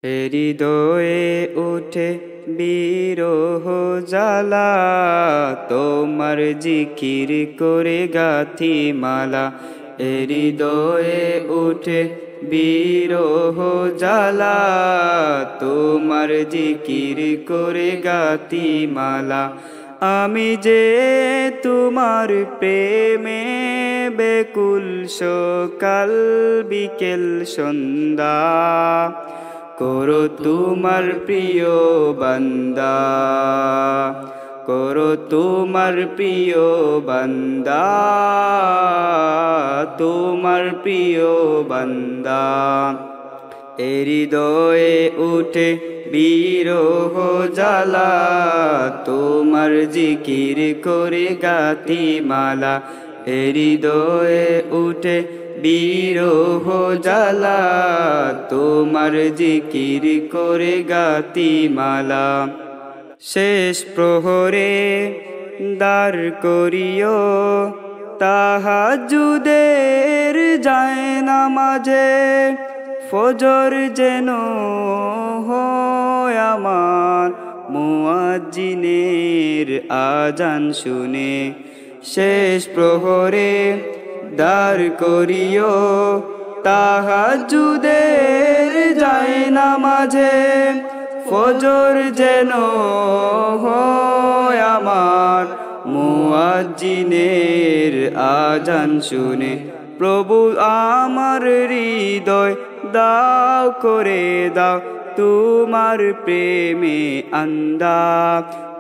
হৃদয়ে উঠে বিরহ জ্বালা, তোমার জিকির করে গাথি মালা। হৃদয়ে উঠে বিরহ জ্বালা, তোমার জিকির করে গাথি মালা। আমি যে তোমার প্রেমে বেকুল, সকাল বিকেল সন্ধ্যা। করো তোমার প্রিয় বান্দা, করো তোমার প্রিয় বান্দা, তোমার প্রিয় বান্দা। হৃদয়ে উঠে বিরহ জ্বালা, তোমার জিকির করে গাথি মালা। হৃদয়ে উঠে বিরহ জ্বালা, তোমার জিকির করে গাথি মালা। শেষ প্রহরে দ্বার করিও, তাহাজ্জুদের যায় নামাজে। ফজর যেন হয় আমার মুয়াজ্জিনের আজান শুনে। শেষ প্রহরে দ্বার করিও, তাহাজ্জুদের যায় নামাজে। ফজর যেন হয় আমার মুয়াজ্জিনের আজান শুনে। প্রভু আমার হৃদয় দাও করে দাও, তোমার প্রেমে আন্দা।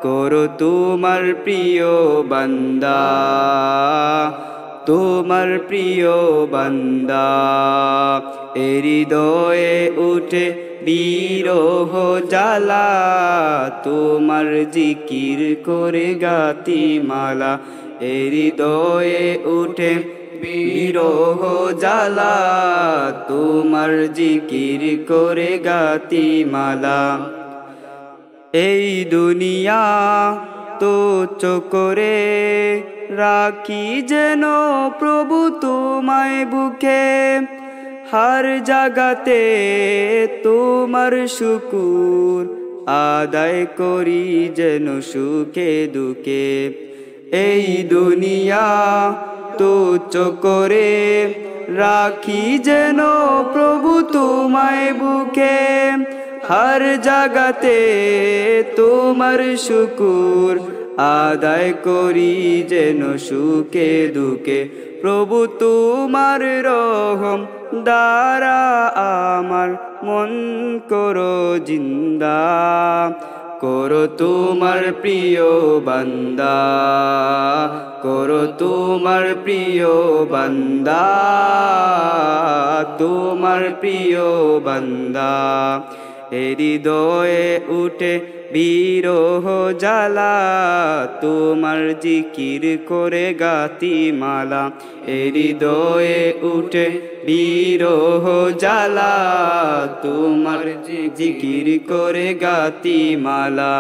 করো তোমার প্রিয় বান্দা, তোমার প্রিয় বান্দা। হৃদয়ে উঠে বিরহ জ্বালা, তোমার জিকির করে গাথি মালা। হৃদয়ে উঠে বিরহ জ্বালা, তোমার জিকির করে গাথি মালা। এই দুনিয়া তুচ্ছ করে রাখি যেন প্রভু তোমায় বুকে। হর জাগাতে তোমার শুকুর আদায় করি যেন সুখে দুঃখে। এই দুনিয়া তুচ্ছ করে রাখি যেন প্রভু তোমায় বুকে। হর জাগাতে তোমার শুকুর আদায় করি যেন সুখে দুঃখে। প্রভু তোমার রহম দ্বারা আমার মন করো জিন্দা। করো তোমার প্রিয় বান্দা, করো তোমার প্রিয় বান্দা, তোমার প্রিয় বান্দা। হৃদয়ে উঠে বিরহ জ্বালা, তোমার জিকির করে গাথি মালা। হৃদয়ে উঠে বিরহ জ্বালা, তোমার জিকির করে গাথি মালা।